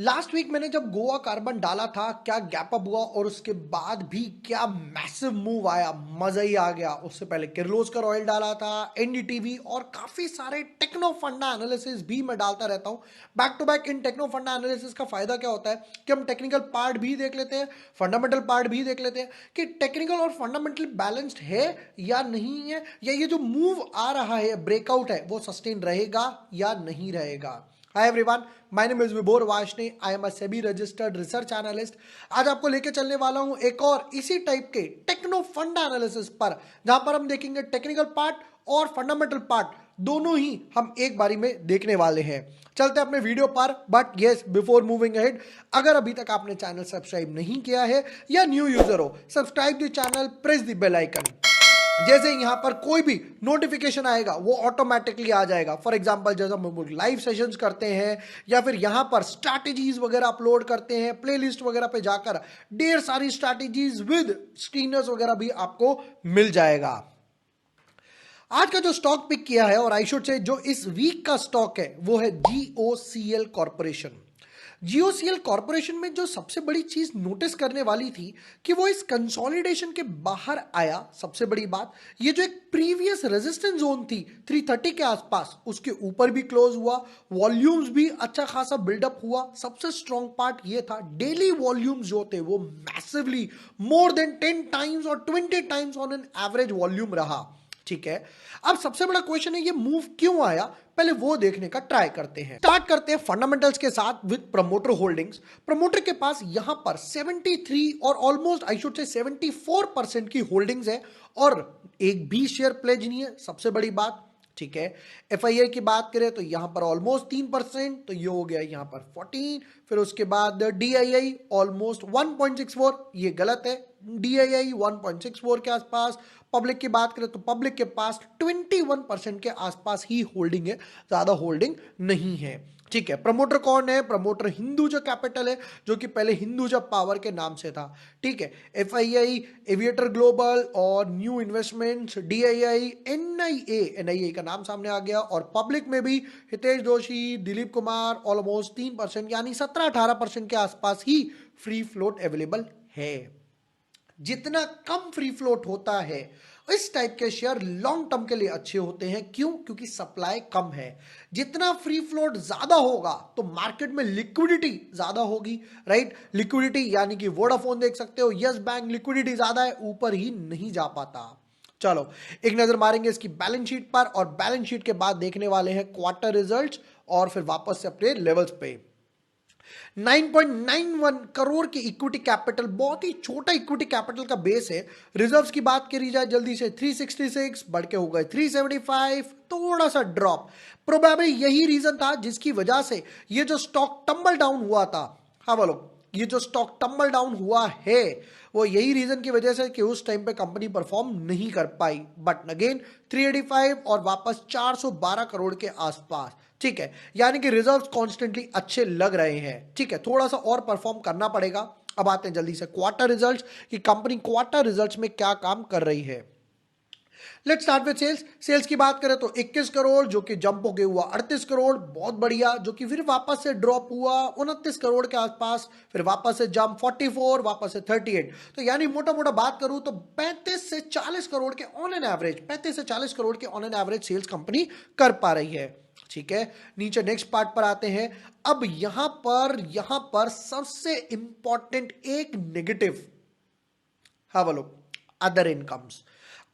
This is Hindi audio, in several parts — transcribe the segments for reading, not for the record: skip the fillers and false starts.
लास्ट वीक मैंने जब गोवा कार्बन डाला था, क्या गैप अप हुआ और उसके बाद भी क्या मैसिव मूव आया, मजा ही आ गया। उससे पहले किर्लोस्कर ऑयल डाला था, एनडीटीवी और काफी सारे टेक्नो फंडा एनालिसिस भी मैं डालता रहता हूं बैक टू बैक। इन टेक्नो फंडा एनालिसिस का फायदा क्या होता है कि हम टेक्निकल पार्ट भी देख लेते हैं, फंडामेंटल पार्ट भी देख लेते हैं कि टेक्निकल और फंडामेंटल बैलेंस्ड है या नहीं है, या ये जो मूव आ रहा है, ब्रेकआउट है, वो सस्टेन रहेगा या नहीं रहेगा। Hi everyone, my name is Vibhor Varshney, I am a SEBI registered research analyst. आज आपको लेके चलने वाला हूं एक और इसी type K techno fund analysis पर, जहां पर हम देखेंगे टेक्निकल पार्ट और फंडामेंटल पार्ट दोनों ही हम एक बारी में देखने वाले हैं। चलते अपने वीडियो पर, but yes before moving ahead, अगर अभी तक आपने चैनल सब्सक्राइब नहीं किया है या न्यू यूजर हो, subscribe the channel, press the bell icon. जैसे यहां पर कोई भी नोटिफिकेशन आएगा वो ऑटोमेटिकली आ जाएगा। फॉर एग्जांपल जैसे हम लाइव सेशंस करते हैं या फिर यहां पर स्ट्रैटेजीज वगैरह अपलोड करते हैं, प्लेलिस्ट वगैरह पे जाकर ढेर सारी स्ट्रैटेजीज विद स्क्रीनर्स वगैरह भी आपको मिल जाएगा। आज का जो स्टॉक पिक किया है, और आई शुड से जो इस वीक का स्टॉक है, वो है जीओसीएल कॉर्पोरेशन। जीओसीएल कॉर्पोरेशन में जो सबसे बड़ी चीज नोटिस करने वाली थी कि वो इस कंसोलिडेशन के बाहर आया। सबसे बड़ी बात, ये जो एक प्रीवियस रेजिस्टेंस जोन थी 330 के आसपास, उसके ऊपर भी क्लोज हुआ। वॉल्यूम्स भी अच्छा खासा बिल्डअप हुआ। सबसे स्ट्रॉन्ग पार्ट ये था, डेली वॉल्यूम्स जो थे वो मैसिवली मोर देन 10 टाइम्स और 20 times on an average volume रहा। ठीक है, अब सबसे बड़ा क्वेश्चन है ये मूव क्यों आया, पहले वो देखने का ट्राई करते हैं। स्टार्ट करते हैं फंडामेंटल्स के साथ विद प्रमोटर होल्डिंग्स। प्रमोटर के पास यहां पर 73 और ऑलमोस्ट आई शुड से 74% की होल्डिंग्स है और एक भी शेयर प्लेज नहीं है। सबसे बड़ी बात, ठीक है। एफआईआई की बात करें तो यहां पर ऑलमोस्ट 3%, तो ये हो गया यहां पर 14। फिर उसके बाद डीआईआई ऑलमोस्ट 1.64, ये गलत है। डीआईआई 1.64 के आसपास। पब्लिक की बात करें तो पब्लिक के पास 21% के आसपास ही होल्डिंग है, ज्यादा होल्डिंग नहीं है। ठीक है, प्रमोटर कौन है? प्रमोटर हिंदुजा कैपिटल है, जो कि पहले हिंदुजा पावर के नाम से था। ठीक है, एफआईआई, एविएटर ग्लोबल और न्यू इन्वेस्टमेंट्स, डीआईआई, एनआईए का नाम सामने आ गया। और पब्लिक में भी हितेश जोशी, दिलीप कुमार, ऑलमोस्ट 3% यानी 17-18% के आसपास ही फ्री फ्लोट अवेलेबल है। जितना कम फ्री फ्लोट होता है, इस टाइप के शेयर लॉन्ग टर्म के लिए अच्छे होते हैं। क्यों? क्योंकि सप्लाई कम है। जितना फ्री फ्लोट ज्यादा होगा तो मार्केट में लिक्विडिटी ज्यादा होगी, राइट। लिक्विडिटी यानी कि वोडाफोन देख सकते हो, यस बैंक, लिक्विडिटी ज्यादा है, ऊपर ही नहीं जा पाता। चलो एक नजर मारेंगे इसकी बैलेंस शीट पर, और बैलेंस शीट के बाद देखने वाले हैं क्वार्टर रिजल्ट्स और फिर वापस से अपने लेवल्स पे। 9.91 करोड़ की इक्विटी कैपिटल, बहुत ही छोटा इक्विटी कैपिटल का बेस है। रिजर्व्स की बात करी जाए जल्दी से, 366 बढ़ के हो गए 375, थोड़ा सा ड्रॉप। प्रोबेबली यही रीजन था जिसकी वजह से ये जो स्टॉक टंबल डाउन हुआ था। हाँ बोलो, ये जो स्टॉक टंबल डाउन हुआ है वो यही रीजन की वजह से कि उस टाइम पे कंपनी परफॉर्म नहीं कर पाई। बट अगेन 385 और वापस 412 करोड़ के आसपास। ठीक है, यानी कि रिजर्व्स कॉन्स्टेंटली अच्छे लग रहे हैं। ठीक है, थोड़ा सा और परफॉर्म करना पड़ेगा। अब आते हैं जल्दी से क्वार्टर रिजल्ट्स, कि कंपनी क्वार्टर रिजल्ट्स में क्या काम कर रही है। Let's start with sales. Sales की बात करें तो 21 करोड़, जो कि जंप होके हुआ 38 करोड़, बहुत बढ़िया। जो कि फिर वापस से ड्रॉप हुआ 29 करोड़ के आसपास, फिर वापस से जंप 44, वापस से 38। तो यानी मोटा मोटा बात करूं तो 35 से 40 करोड़ के ऑन एन एवरेज, 35 से 40 करोड़ के on an average sales company कर पा रही है। ठीक है, नीचे नेक्स्ट पार्ट पर आते हैं। अब यहां पर सबसे इंपॉर्टेंट एक नेगेटिव, हाँ बोलो, अदर इनकम्स।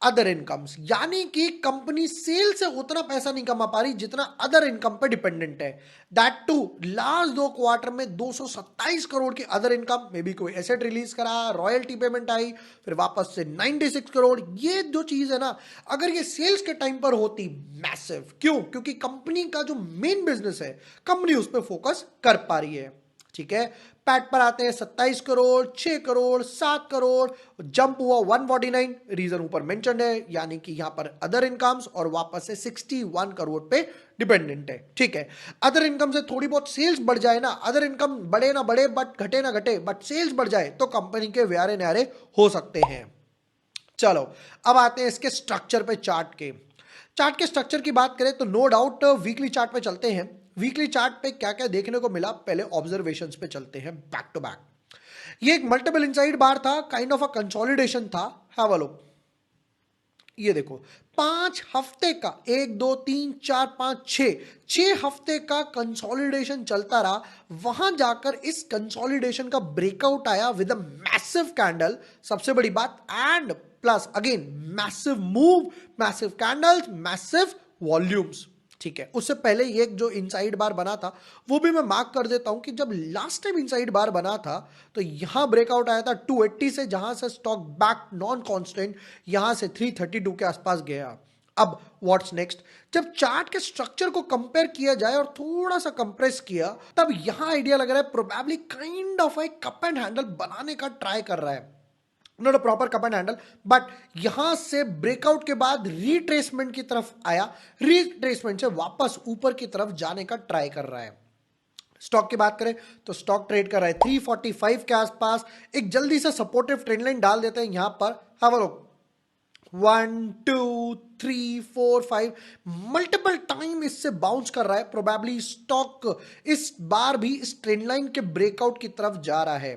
अदर इनकम्स यानी कि कंपनी सेल से उतना पैसा नहीं कमा पा रही जितना अदर इनकम पे डिपेंडेंट है। दैट टू लास्ट 2 क्वार्टर में 227 करोड़ की अदर इनकम, मे बी कोई एसेट रिलीज करा, रॉयल्टी पेमेंट आई, फिर वापस से 96 करोड़। ये जो चीज है ना, अगर ये सेल्स के टाइम पर होती, मैसिव। क्यों? क्योंकि कंपनी का जो मेन बिजनेस है, कंपनी उस पर फोकस कर पा रही है। ठीक है, पैट पर आते हैं 27 करोड़, 6 करोड़, 7 करोड़, जंप हुआ 149। रीजन ऊपर मेंशन है, यानी कि यहां पर अदर इनकम्स और वापस से 61 करोड़ पे डिपेंडेंट है। ठीक है, अदर इनकम से थोड़ी बहुत सेल्स बढ़ जाए ना, अदर इनकम बढ़े ना बढ़े, बट घटे ना घटे, बट सेल्स बढ़ जाए तो कंपनी के व्यारे न्यारे हो सकते हैं। चलो अब आते हैं इसके स्ट्रक्चर पे, चार्ट के स्ट्रक्चर की बात करें तो नो डाउट वीकली चार्ट पे चलते हैं। वीकली चार्ट पे क्या क्या देखने को मिला, पहले ऑब्जर्वेशंस पे चलते हैं बैक टू बैक। ये एक मल्टीपल इनसाइड बार था, काइंड ऑफ अ कंसोलिडेशन था। हैव अ लुक, ये देखो 5 हफ्ते का, 1 2 3 4 5 6 हफ्ते का कंसोलिडेशन चलता रहा। वहां जाकर इस कंसोलिडेशन का ब्रेकआउट आया विद अ मैसिव कैंडल, सबसे बड़ी बात, and plus again massive move, massive candles, massive volumes. ठीक है, उससे पहले ये जो इनसाइड बार बना था वो भी मैं मार्क कर देता हूं कि जब लास्ट टाइम इनसाइड बार बना था तो यहां ब्रेकआउट आया था 280 से, जहां से स्टॉक बैक नॉन कांस्टेंट यहां से 332 के आसपास गया। अब व्हाट्स नेक्स्ट, जब चार्ट के स्ट्रक्चर को कंपेयर किया जाए और थोड़ा सा कंप्रेस किया, तब यहां आइडिया लग रहा है probably kind of A cup and handle बनाने का ट्राई कर रहा है, not a proper cup and handle, but यहां से ब्रेकआउट के बाद रिट्रेसमेंट की तरफ आया, रिट्रेसमेंट से वापस ऊपर की तरफ जाने का ट्राई कर रहा है। स्टॉक की बात करें तो स्टॉक ट्रेड कर रहा है 345 के आसपास। एक जल्दी से सपोर्टिव ट्रेंड लाइन डाल देते हैं यहां पर। Have a look, 1 2 3 4 5 multiple time इससे बाउंस कर रहा है। प्रोबेबली स्टॉक इस बार भी इस ट्रेंड लाइन के ब्रेकआउट की तरफ जा रहा है।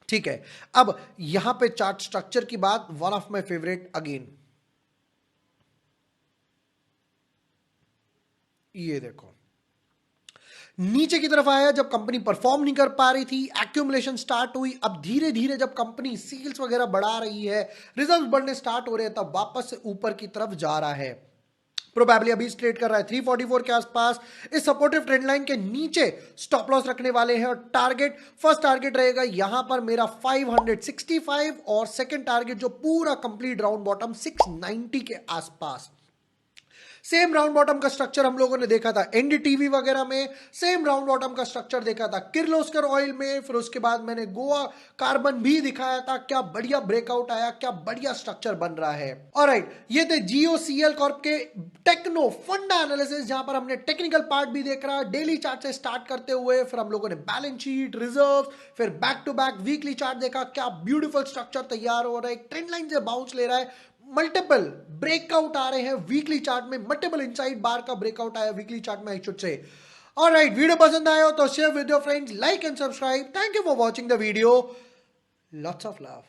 ठीक है, अब यहां पे चार्ट स्ट्रक्चर की बात, one of my favourite again, ये देखो नीचे की तरफ आया जब कंपनी परफॉर्म नहीं कर पा रही थी, एक्यूमुलेशन स्टार्ट हुई। अब धीरे धीरे जब कंपनी सेल्स वगैरह बढ़ा रही है, रिजल्ट बढ़ने स्टार्ट हो रहे हैं, तब वापस से ऊपर की तरफ जा रहा है। प्रोबेबली अभी ट्रेड कर रहा है 344 के आसपास। इस सपोर्टिव ट्रेंड लाइन के नीचे स्टॉप लॉस रखने वाले हैं और टारगेट, फर्स्ट टारगेट रहेगा यहां पर मेरा 565 और सेकंड टारगेट जो पूरा कंप्लीट राउंड बॉटम 690 के आसपास। सेम राउंड बॉटम का स्ट्रक्चर हम लोगों ने देखा था एनडीटीवी वगैरह में, सेम राउंड बॉटम का स्ट्रक्चर देखा था किर्लोस्कर ऑयल में, फिर उसके बाद मैंने गोवा कार्बन भी दिखाया था। क्या बढ़िया ब्रेकआउट आया, क्या बढ़िया स्ट्रक्चर बन रहा है। ऑलराइट, ये थे जीओसीएल Corp K techno Funda analysis, जहां पर हमने टेक्निकल पार्ट भी देख रहा, डेली चार्ट से स्टार्ट करते हुए फिर हम लोगों ने बैलेंस शीट, रिजर्व, फिर back to back weekly chart देखा। क्या ब्यूटीफुल स्ट्रक्चर तैयार हो रहा है, ट्रेंड लाइन से बाउंस ले रहा है, मल्टीपल ब्रेकआउट आ रहे हैं वीकली चार्ट में, मल्टीपल इनसाइड बार का ब्रेकआउट आया वीकली चार्ट में, I should say. Alright, video पसंद आया हो तो share with your friends, like and subscribe. Thank you for watching the video, lots of love.